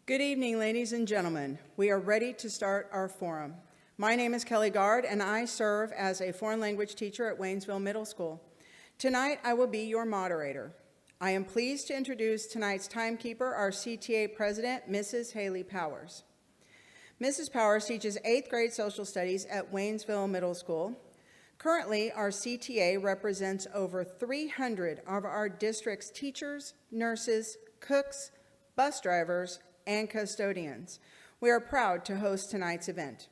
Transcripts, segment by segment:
Good evening, ladies and gentlemen. We are ready to start our forum. My name is Kelly Gard, and I serve as a foreign language teacher at Waynesville Middle School. Tonight, I will be your moderator. I am pleased to introduce tonight's timekeeper, our CTA president, Mrs. Haley Powers. Mrs. Powers teaches 8th grade social studies at Waynesville Middle School. Currently, our CTA represents over 300 of our district's teachers, nurses, cooks, bus drivers, and custodians. We are proud to host tonight's event.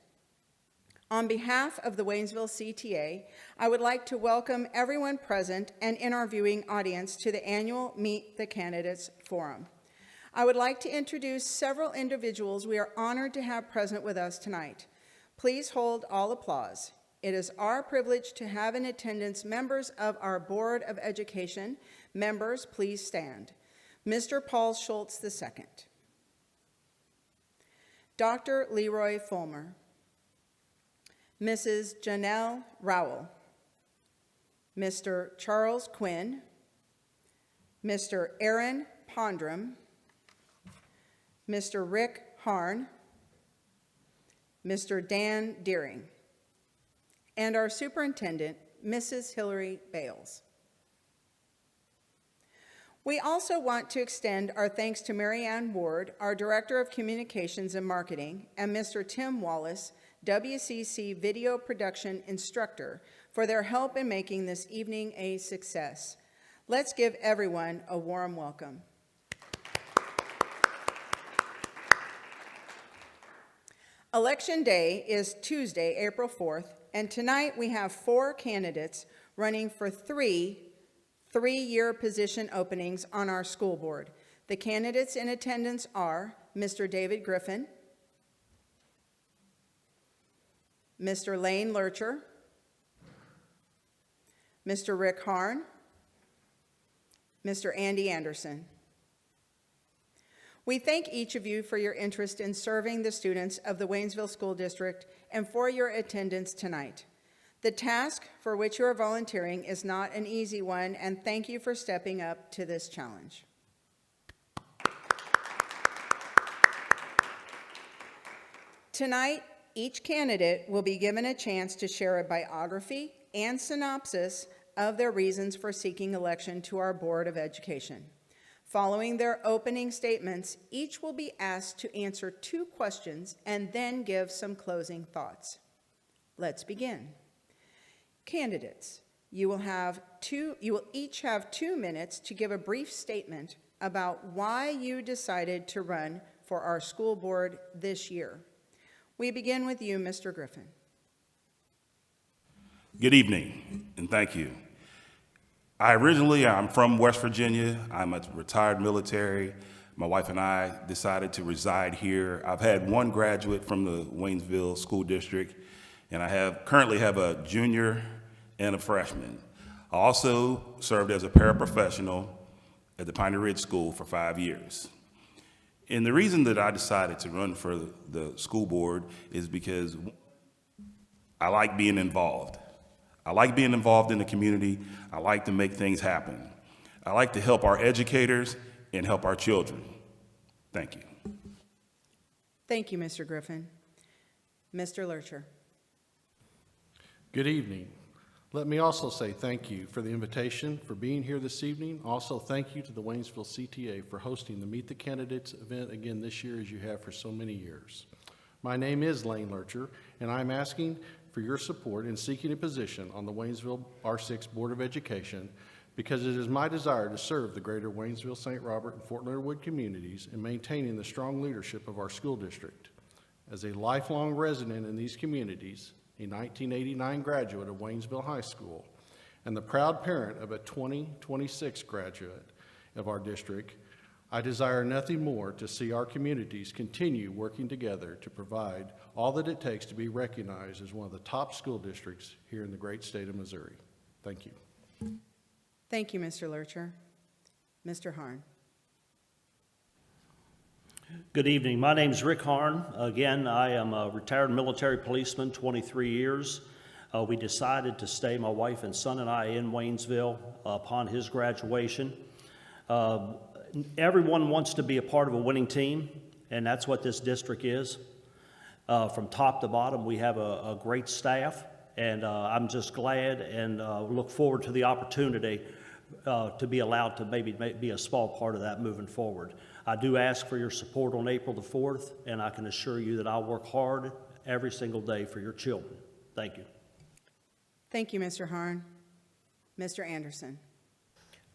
On behalf of the Waynesville CTA, I would like to welcome everyone present and in our viewing audience to the annual Meet the Candidates Forum. I would like to introduce several individuals we are honored to have present with us tonight. Please hold all applause. It is our privilege to have in attendance members of our Board of Education. Members, please stand. Mr. Paul Schultz II. Dr. Leroy Fulmer. Mrs. Janelle Rowell. Mr. Charles Quinn. Mr. Aaron Pondrum. Mr. Rick Harne. Mr. Dan Deering. And our superintendent, Mrs. Hillary Bales. We also want to extend our thanks to Mary Ann Ward, our Director of Communications and Marketing, and Mr. Tim Wallace, WCC Video Production Instructor, for their help in making this evening a success. Let's give everyone a warm welcome. Election Day is Tuesday, April 4th, and tonight we have 4 candidates running for three-year position openings on our school board. The candidates in attendance are Mr. David Griffin, Mr. Layne Lercher, Mr. Rick Harne, Mr. Andy Anderson. We thank each of you for your interest in serving the students of the Waynesville School District and for your attendance tonight. The task for which you are volunteering is not an easy one, and thank you for stepping up to this challenge. Tonight, each candidate will be given a chance to share a biography and synopsis of their reasons for seeking election to our Board of Education. Following their opening statements, each will be asked to answer 2 questions and then give some closing thoughts. Let's begin. Candidates, you will each have 2 minutes to give a brief statement about why you decided to run for our school board this year. We begin with you, Mr. Griffin. Good evening, and thank you. I'm from West Virginia. I'm a retired military. My wife and I decided to reside here. I've had 1 graduate from the Waynesville School District, and I currently have a junior and a freshman. I also served as a paraprofessional at the Piney Ridge School for 5 years. And the reason that I decided to run for the school board is because I like being involved. I like being involved in the community. I like to make things happen. I like to help our educators and help our children. Thank you. Thank you, Mr. Griffin. Mr. Lercher. Good evening. Let me also say thank you for the invitation for being here this evening. Also, thank you to the Waynesville CTA for hosting the Meet the Candidates event again this year as you have for so many years. My name is Layne Lercher, and I'm asking for your support in seeking a position on the Waynesville R6 Board of Education because it is my desire to serve the greater Waynesville, St. Robert, and Fort Leonard Wood communities in maintaining the strong leadership of our school district. As a lifelong resident in these communities, a 1989 graduate of Waynesville High School, and the proud parent of a 2026 graduate of our district, I desire nothing more to see our communities continue working together to provide all that it takes to be recognized as one of the top school districts here in the great state of Missouri. Thank you. Thank you, Mr. Lercher. Mr. Harne. Good evening. My name is Rick Harne. Again, I am a retired military policeman, 23 years. We decided to stay, my wife and son and I, in Waynesville upon his graduation. Everyone wants to be a part of a winning team, and that's what this district is. From top to bottom, we have a great staff, and I'm just glad and look forward to the opportunity to be allowed to maybe be a small part of that moving forward. I do ask for your support on April the 4th, and I can assure you that I'll work hard every single day for your children. Thank you. Thank you, Mr. Harne. Mr. Anderson.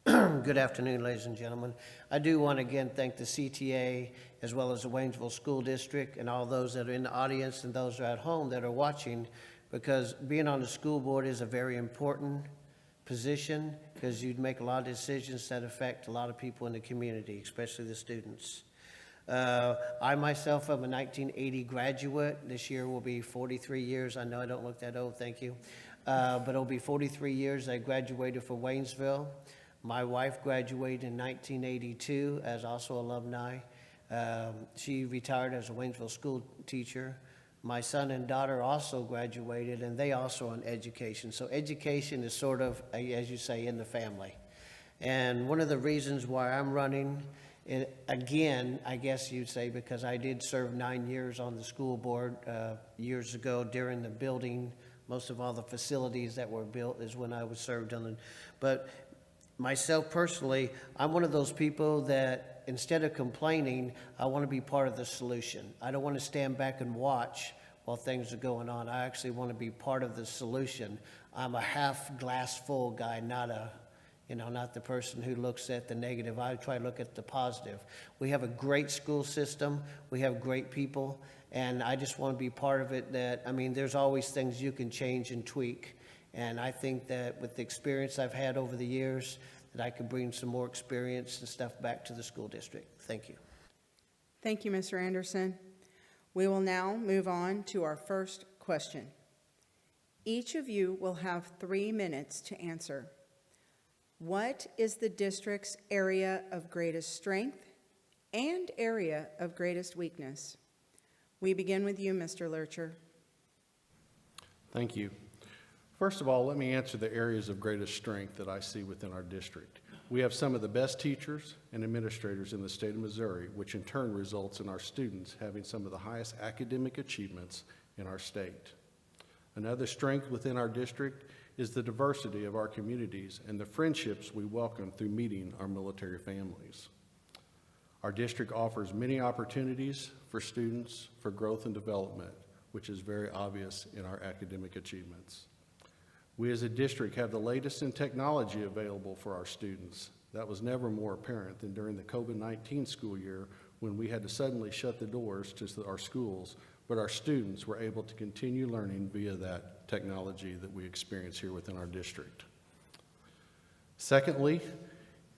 Good afternoon, ladies and gentlemen. I do want to again thank the CTA as well as the Waynesville School District and all those that are in the audience and those that are at home that are watching, because being on the school board is a very important position because you make a lot of decisions that affect a lot of people in the community, especially the students. I myself am a 1980 graduate. This year will be 43 years. I know I don't look that old, thank you. But it'll be 43 years I graduated from Waynesville. My wife graduated in 1982 as also alumni. She retired as a Waynesville school teacher. My son and daughter also graduated, and they also in education. So education is sort of, as you say, in the family. And one of the reasons why I'm running, again, I guess you'd say, because I did serve 9 years on the school board years ago during the building. Most of all the facilities that were built is when I was served on them. But myself personally, I'm one of those people that instead of complaining, I want to be part of the solution. I don't want to stand back and watch while things are going on. I actually want to be part of the solution. I'm a half glass full guy, not the person who looks at the negative. I try to look at the positive. We have a great school system. We have great people. And I just want to be part of it there's always things you can change and tweak. And I think that with the experience I've had over the years, that I could bring some more experience and stuff back to the school district. Thank you. Thank you, Mr. Anderson. We will now move on to our first question. Each of you will have 3 minutes to answer. What is the district's area of greatest strength and area of greatest weakness? We begin with you, Mr. Lercher. Thank you. First of all, let me answer the areas of greatest strength that I see within our district. We have some of the best teachers and administrators in the state of Missouri, which in turn results in our students having some of the highest academic achievements in our state. Another strength within our district is the diversity of our communities and the friendships we welcome through meeting our military families. Our district offers many opportunities for students for growth and development, which is very obvious in our academic achievements. We as a district have the latest in technology available for our students. That was never more apparent than during the COVID-19 school year when we had to suddenly shut the doors to our schools, but our students were able to continue learning via that technology that we experience here within our district. Secondly,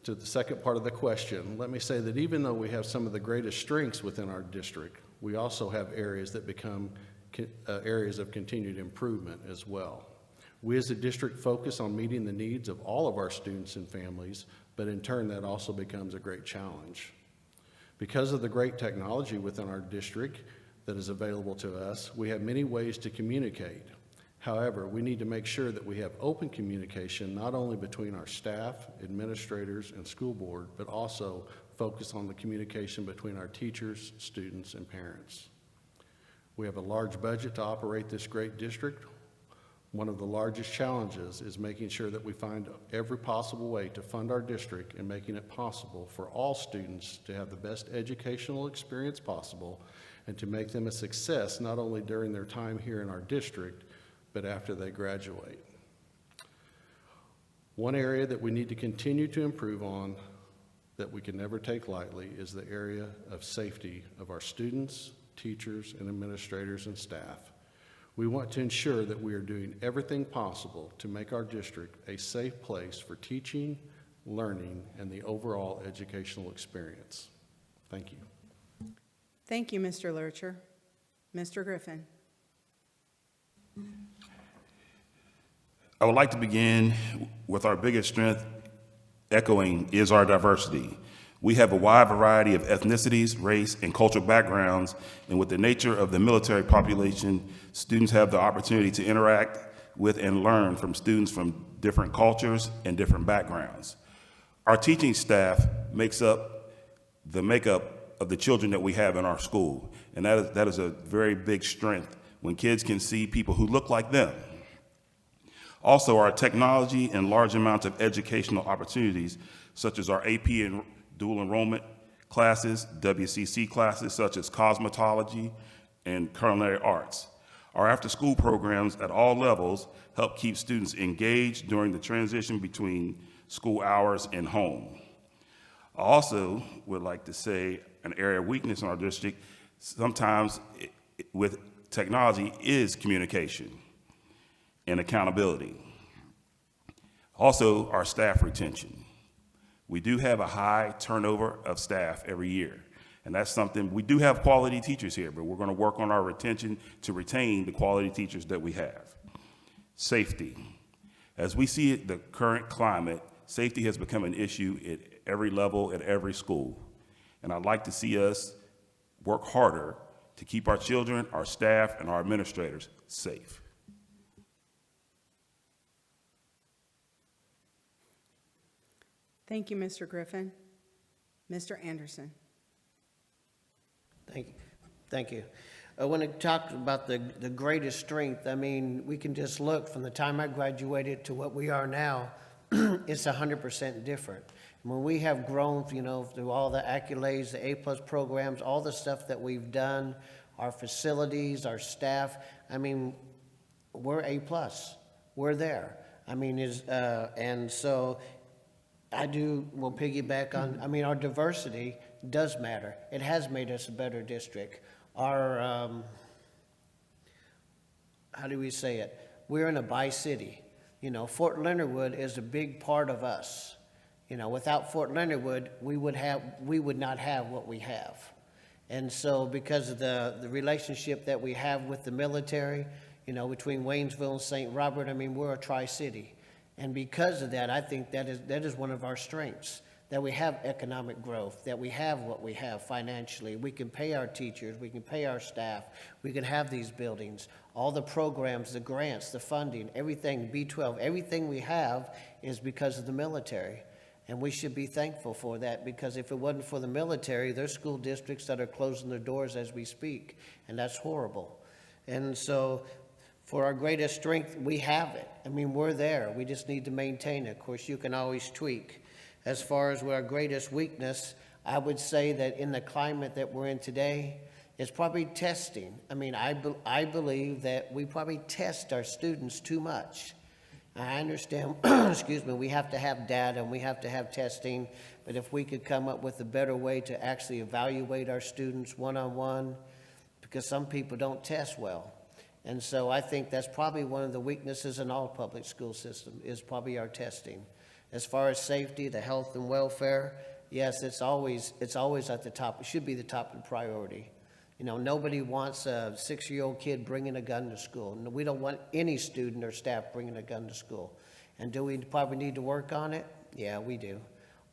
to the second part of the question, let me say that even though we have some of the greatest strengths within our district, we also have areas that become areas of continued improvement as well. We as a district focus on meeting the needs of all of our students and families, but in turn that also becomes a great challenge. Because of the great technology within our district that is available to us, we have many ways to communicate. However, we need to make sure that we have open communication not only between our staff, administrators, and school board, but also focus on the communication between our teachers, students, and parents. We have a large budget to operate this great district. One of the largest challenges is making sure that we find every possible way to fund our district and making it possible for all students to have the best educational experience possible and to make them a success not only during their time here in our district, but after they graduate. One area that we need to continue to improve on that we can never take lightly is the area of safety of our students, teachers, and administrators and staff. We want to ensure that we are doing everything possible to make our district a safe place for teaching, learning, and the overall educational experience. Thank you. Thank you, Mr. Lercher. Mr. Griffin. I would like to begin with our biggest strength, echoing, is our diversity. We have a wide variety of ethnicities, race, and cultural backgrounds, and with the nature of the military population, students have the opportunity to interact with and learn from students from different cultures and different backgrounds. Our teaching staff makes up the makeup of the children that we have in our school. And that is a very big strength when kids can see people who look like them. Also, our technology and large amounts of educational opportunities, such as our AP and dual enrollment classes, WCC classes, such as cosmetology and culinary arts. Our after-school programs at all levels help keep students engaged during the transition between school hours and home. I also would like to say an area of weakness in our district, sometimes with technology, is communication and accountability. Also, our staff retention. We do have a high turnover of staff every year, and that's something, we do have quality teachers here, but we're going to work on our retention to retain the quality teachers that we have. Safety. As we see the current climate, safety has become an issue at every level, at every school, and I'd like to see us work harder to keep our children, our staff, and our administrators safe. Thank you, Mr. Griffin. Mr. Anderson. Thank you. Thank you. When it talks about the greatest strength, I mean, we can just look from the time I graduated to what we are now, it's 100% different. When we have grown, you know, through all the accolades, the A+ programs, all the stuff that we've done, our facilities, our staff, I mean, we're A+. We're there. I mean, and so I will piggyback on, I mean, our diversity does matter. It has made us a better district. Our, how do we say it? We're in a bi-city. You know, Fort Leonard Wood is a big part of us. You know, without Fort Leonard Wood, we would not have what we have. And so because of the relationship that we have with the military, you know, between Waynesville and St. Robert, I mean, we're a tri-city. And because of that, I think that is one of our strengths, that we have economic growth, that we have what we have financially. We can pay our teachers, we can pay our staff, we can have these buildings, all the programs, the grants, the funding, everything, B-12, everything we have is because of the military. And we should be thankful for that, because if it wasn't for the military, there's school districts that are closing their doors as we speak, and that's horrible. And so for our greatest strength, we have it. I mean, we're there. We just need to maintain it. Of course, you can always tweak. As far as our greatest weakness, I would say that in the climate that we're in today, it's probably testing. I mean, I believe that we probably test our students too much. I understand, excuse me, we have to have data and we have to have testing, but if we could come up with a better way to actually evaluate our students one-on-one, because some people don't test well. And so I think that's probably one of the weaknesses in all public school system, is probably our testing. As far as safety, the health and welfare, yes, it's always at the top. It should be the top in priority. You know, nobody wants a 6-year-old kid bringing a gun to school. We don't want any student or staff bringing a gun to school. And do we probably need to work on it? Yeah, we do.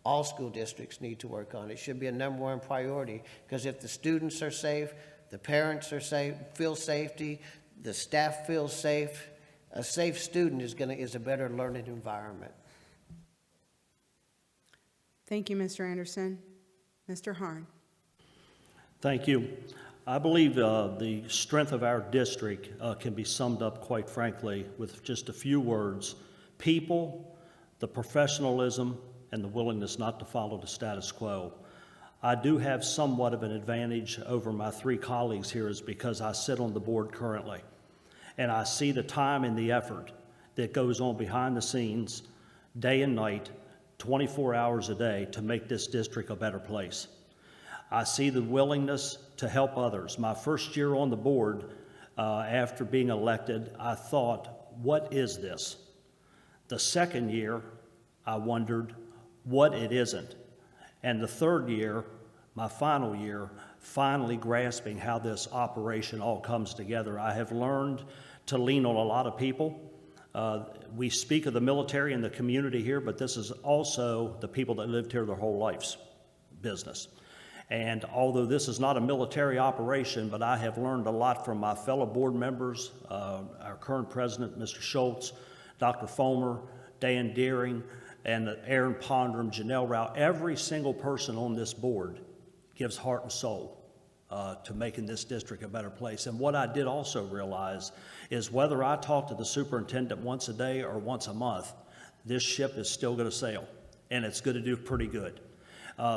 All school districts need to work on it. It should be a #1 priority, because if the students are safe, the parents are safe, feel safety, the staff feels safe, a safe student is a better learning environment. Thank you, Mr. Anderson. Mr. Harne. Thank you. I believe the strength of our district can be summed up, quite frankly, with just a few words: people, the professionalism, and the willingness not to follow the status quo. I do have somewhat of an advantage over my 3 colleagues here, is because I sit on the board currently, and I see the time and the effort that goes on behind the scenes, day and night, 24 hours a day, to make this district a better place. I see the willingness to help others. My first year on the board, after being elected, I thought, what is this? The second year, I wondered what it isn't. And the third year, my final year, finally grasping how this operation all comes together. I have learned to lean on a lot of people. We speak of the military and the community here, but this is also the people that lived here their whole lives business. And although this is not a military operation, but I have learned a lot from my fellow board members, our current president, Mr. Schultz, Dr. Fomer, Dan Deering, and Aaron Pondrum, Janelle Rao. Every single person on this board gives heart and soul to making this district a better place. And what I did also realize is whether I talk to the superintendent once a day or once a month, this ship is still going to sail, and it's going to do pretty good.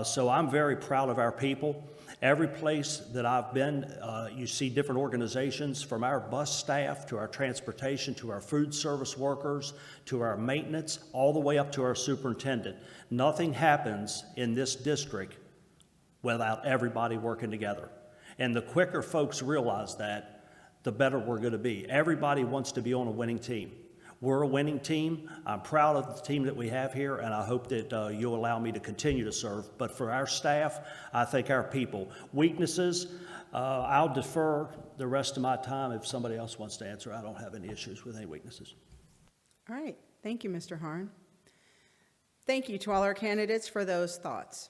So I'm very proud of our people. Every place that I've been, you see different organizations, from our bus staff to our transportation to our food service workers to our maintenance, all the way up to our superintendent. Nothing happens in this district without everybody working together. And the quicker folks realize that, the better we're going to be. Everybody wants to be on a winning team. We're a winning team. I'm proud of the team that we have here, and I hope that you'll allow me to continue to serve. But for our staff, I think our people. Weaknesses, I'll defer the rest of my time if somebody else wants to answer. I don't have any issues with any weaknesses. All right. Thank you, Mr. Harne. Thank you to all our candidates for those thoughts.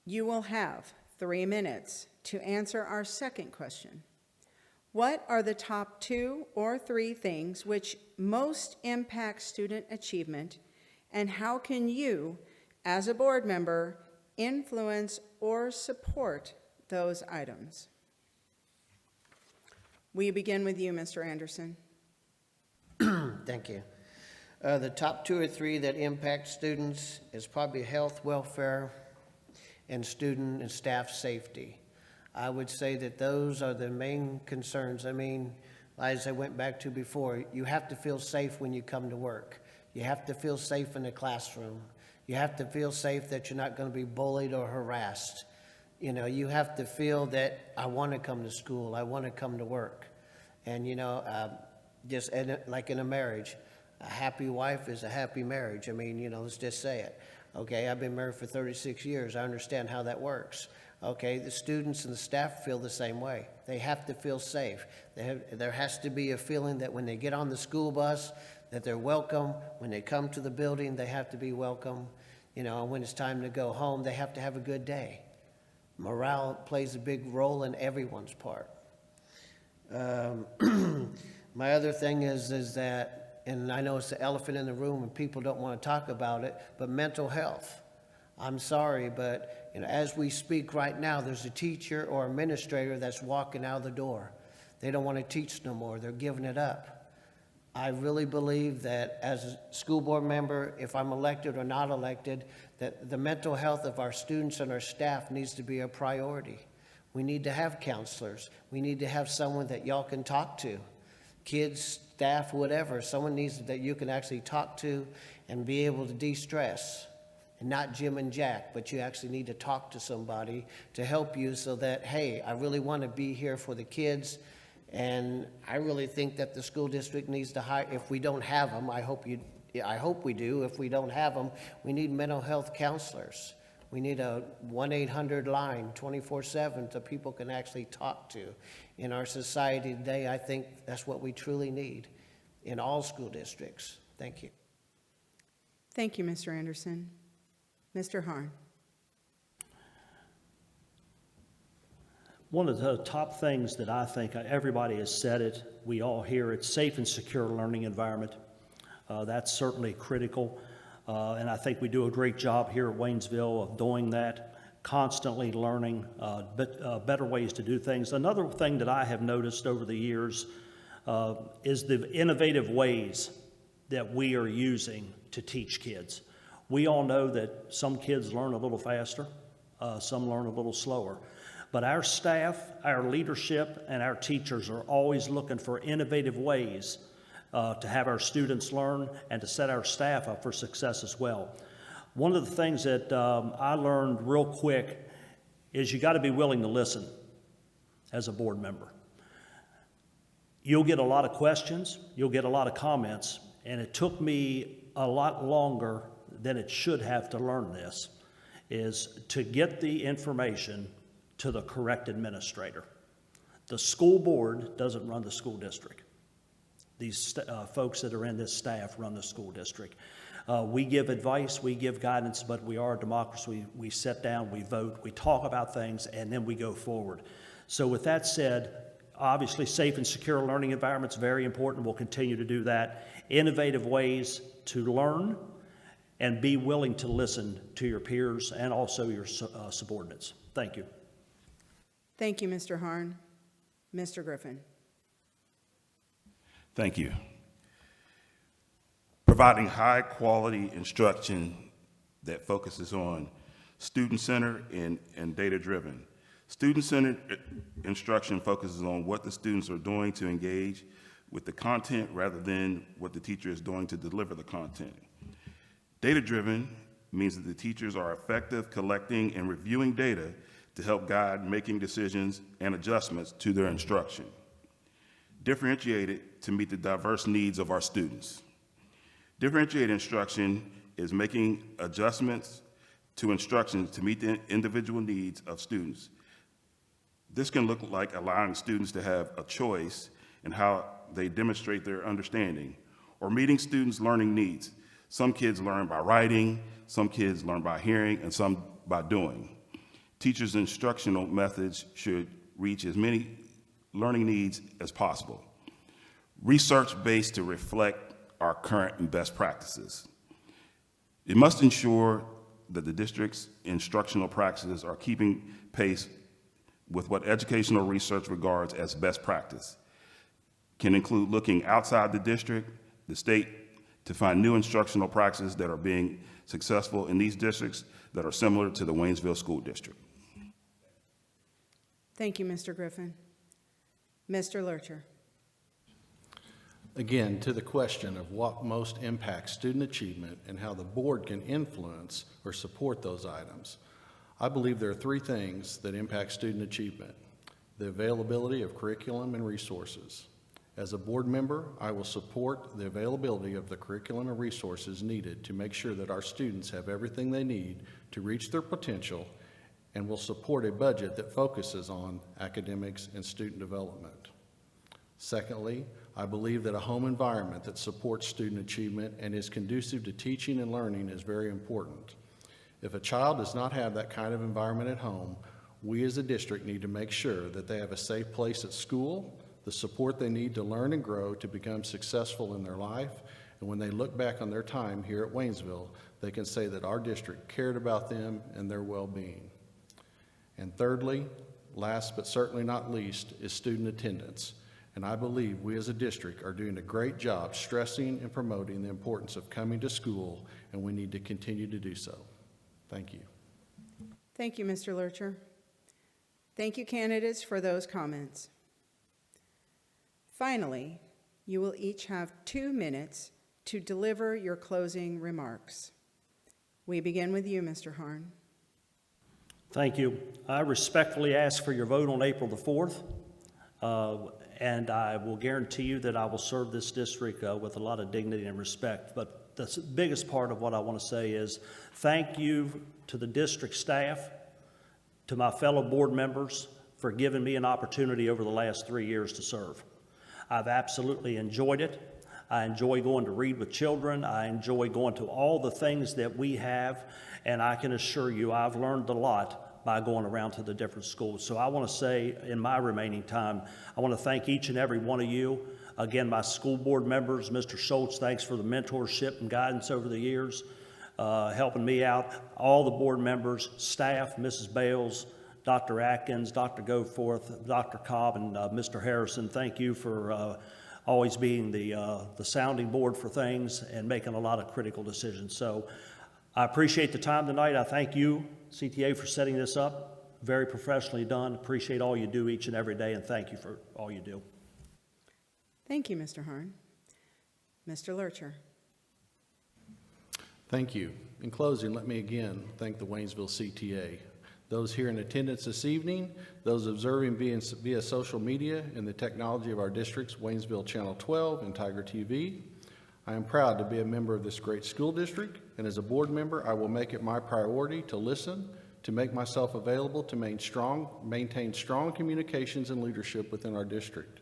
You will have 3 minutes to answer our second question. What are the top 2 or 3 things which most impact student achievement, and how can you, as a board member, influence or support those items? We begin with you, Mr. Anderson. Thank you. The top 2 or 3 that impact students is probably health, welfare, and student and staff safety. I would say that those are the main concerns. I mean, as I went back to before, you have to feel safe when you come to work. You have to feel safe in the classroom. You have to feel safe that you're not going to be bullied or harassed. You know, you have to feel that I want to come to school, I want to come to work. And, you know, like in a marriage, a happy wife is a happy marriage. I mean, you know, let's just say it. Okay, I've been married for 36 years. I understand how that works. Okay, the students and the staff feel the same way. They have to feel safe. There has to be a feeling that when they get on the school bus, that they're welcome. When they come to the building, they have to be welcome. You know, and when it's time to go home, they have to have a good day. Morale plays a big role in everyone's part. My other thing is that, and I know it's the elephant in the room and people don't want to talk about it, but mental health. I'm sorry, but you know, as we speak right now, there's a teacher or administrator that's walking out the door. They don't want to teach no more. They're giving it up. I really believe that as a school board member, if I'm elected or not elected, that the mental health of our students and our staff needs to be a priority. We need to have counselors. We need to have someone that y'all can talk to. Kids, staff, whatever. Someone needs that you can actually talk to and be able to de-stress. And not Jim and Jack, but you actually need to talk to somebody to help you so that, hey, I really want to be here for the kids. And I really think that the school district needs to hire, if we don't have them, I hope we do. If we don't have them, we need mental health counselors. We need a 1-800 line 24/7 so people can actually talk to. In our society today, I think that's what we truly need in all school districts. Thank you. Thank you, Mr. Anderson. Mr. Harne. One of the top things that I think everybody has said it, we all hear it, safe and secure learning environment. That's certainly critical. And I think we do a great job here at Waynesville of doing that, constantly learning better ways to do things. Another thing that I have noticed over the years is the innovative ways that we are using to teach kids. We all know that some kids learn a little faster, some learn a little slower. But our staff, our leadership, and our teachers are always looking for innovative ways to have our students learn and to set our staff up for success as well. One of the things that I learned real quick is you got to be willing to listen as a board member. You'll get a lot of questions, you'll get a lot of comments, and it took me a lot longer than it should have to learn this, is to get the information to the correct administrator. The school board doesn't run the school district. These folks that are in this staff run the school district. We give advice, we give guidance, but we are a democracy. We sit down, we vote, we talk about things, and then we go forward. So with that said, obviously safe and secure learning environments, very important. We'll continue to do that. Innovative ways to learn and be willing to listen to your peers and also your subordinates. Thank you. Thank you, Mr. Harne. Mr. Griffin. Thank you. Providing high-quality instruction that focuses on student-centered and data-driven. Student-centered instruction focuses on what the students are doing to engage with the content rather than what the teacher is doing to deliver the content. Data-driven means that the teachers are effective collecting and reviewing data to help guide making decisions and adjustments to their instruction. Differentiated to meet the diverse needs of our students. Differentiated instruction is making adjustments to instructions to meet the individual needs of students. This can look like allowing students to have a choice in how they demonstrate their understanding, or meeting students' learning needs. Some kids learn by writing, some kids learn by hearing, and some by doing. Teachers' instructional methods should reach as many learning needs as possible. Research-based to reflect our current and best practices. It must ensure that the district's instructional practices are keeping pace with what educational research regards as best practice. Can include looking outside the district, the state, to find new instructional practices that are being successful in these districts that are similar to the Waynesville School District. Thank you, Mr. Griffin. Mr. Lercher. Again, to the question of what most impacts student achievement and how the board can influence or support those items, I believe there are three things that impact student achievement: the availability of curriculum and resources. As a board member, I will support the availability of the curriculum and resources needed to make sure that our students have everything they need to reach their potential, and will support a budget that focuses on academics and student development. Secondly, I believe that a home environment that supports student achievement and is conducive to teaching and learning is very important. If a child does not have that kind of environment at home, we as a district need to make sure that they have a safe place at school, the support they need to learn and grow to become successful in their life, and when they look back on their time here at Waynesville, they can say that our district cared about them and their well-being. And thirdly, last but certainly not least, is student attendance. And I believe we as a district are doing a great job stressing and promoting the importance of coming to school, and we need to continue to do so. Thank you. Thank you, Mr. Lercher. Thank you, candidates, for those comments. Finally, you will each have 2 minutes to deliver your closing remarks. We begin with you, Mr. Harne. Thank you. I respectfully ask for your vote on April the 4th, and I will guarantee you that I will serve this district with a lot of dignity and respect. But the biggest part of what I want to say is thank you to the district staff, to my fellow board members for giving me an opportunity over the last 3 years to serve. I've absolutely enjoyed it. I enjoy going to read with children. I enjoy going to all the things that we have, and I can assure you I've learned a lot by going around to the different schools. So I want to say, in my remaining time, I want to thank each and every one of you. Again, my school board members, Mr. Schultz, thanks for the mentorship and guidance over the years, helping me out. All the board members, staff, Mrs. Bales, Dr. Atkins, Dr. Goforth, Dr. Cobb, and Mr. Harrison, thank you for always being the sounding board for things and making a lot of critical decisions. So I appreciate the time tonight. I thank you, CTA, for setting this up. Very professionally done. Appreciate all you do each and every day, and thank you for all you do. Thank you, Mr. Harne. Mr. Lercher. Thank you. In closing, let me again thank the Waynesville CTA. Those here in attendance this evening, those observing via social media and the technology of our districts, Waynesville Channel 12 and TigerTV. I am proud to be a member of this great school district, and as a board member, I will make it my priority to listen, to make myself available to maintain strong communications and leadership within our district.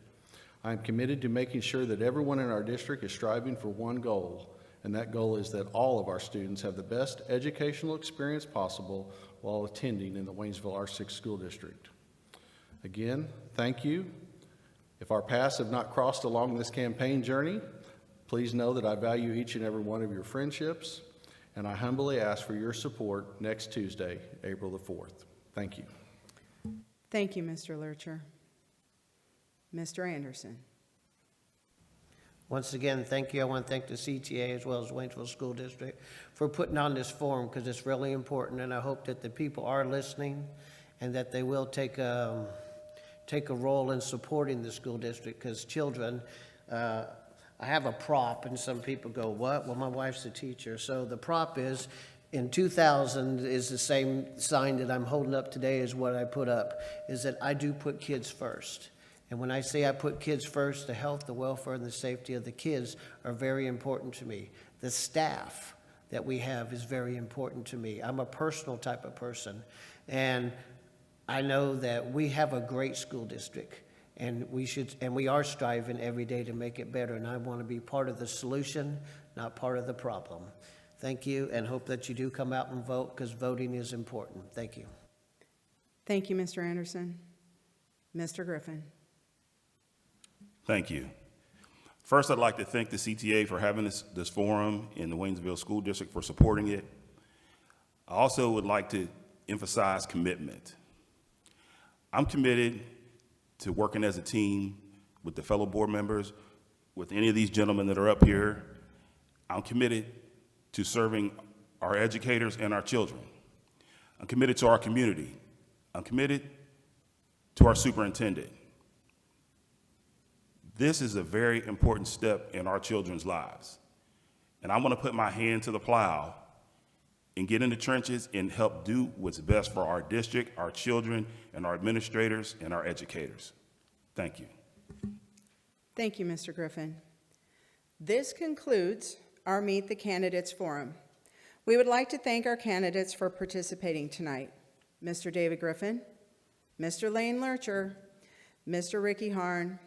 I am committed to making sure that everyone in our district is striving for one goal, and that goal is that all of our students have the best educational experience possible while attending in the Waynesville R6 School District. Again, thank you. If our paths have not crossed along this campaign journey, please know that I value each and every one of your friendships, and I humbly ask for your support next Tuesday, April the 4th. Thank you. Thank you, Mr. Lercher. Mr. Anderson. Once again, thank you. I want to thank the CTA as well as Waynesville School District for putting on this forum because it's really important, and I hope that the people are listening and that they will take a role in supporting the school district because children, I have a prop, and some people go, what? Well, my wife's a teacher. So the prop is, in 2000 is the same sign that I'm holding up today as what I put up, is that I do put kids first. And when I say I put kids first, the health, the welfare, and the safety of the kids are very important to me. The staff that we have is very important to me. I'm a personal type of person. And I know that we have a great school district. And we are striving every day to make it better. And I want to be part of the solution, not part of the problem. Thank you, and hope that you do come out and vote because voting is important. Thank you. Thank you, Mr. Anderson. Mr. Griffin. Thank you. First, I'd like to thank the CTA for having this forum and the Waynesville School District for supporting it. I also would like to emphasize commitment. I'm committed to working as a team with the fellow board members, with any of these gentlemen that are up here. I'm committed to serving our educators and our children. I'm committed to our community. I'm committed to our superintendent. This is a very important step in our children's lives. And I'm gonna put my hand to the plow and get in the trenches and help do what's best for our district, our children, and our administrators and our educators. Thank you. Thank you, Mr. Griffin. This concludes our Meet the Candidates Forum. We would like to thank our candidates for participating tonight. Mr. David Griffin, Mr. Layne Lercher, Mr. Ricky Harne,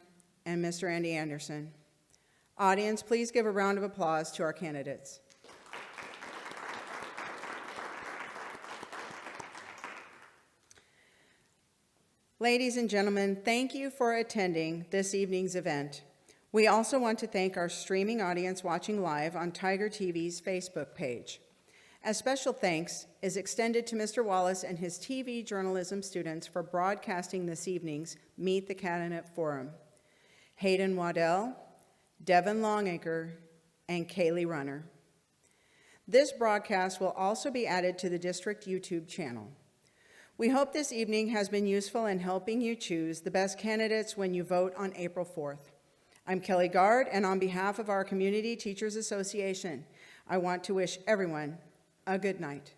and Mr. Andy Anderson. Audience, please give a round of applause to our candidates. Ladies and gentlemen, thank you for attending this evening's event. We also want to thank our streaming audience watching live on TigerTV's Facebook page. A special thanks is extended to Mr. Wallace and his TV journalism students for broadcasting this evening's Meet the Candidate Forum. Hayden Waddell, Devin Longacre, and Kaylee Runner. This broadcast will also be added to the district YouTube channel. We hope this evening has been useful in helping you choose the best candidates when you vote on April 4th. I'm Kelly Gard, and on behalf of our Community Teachers Association, I want to wish everyone a good night.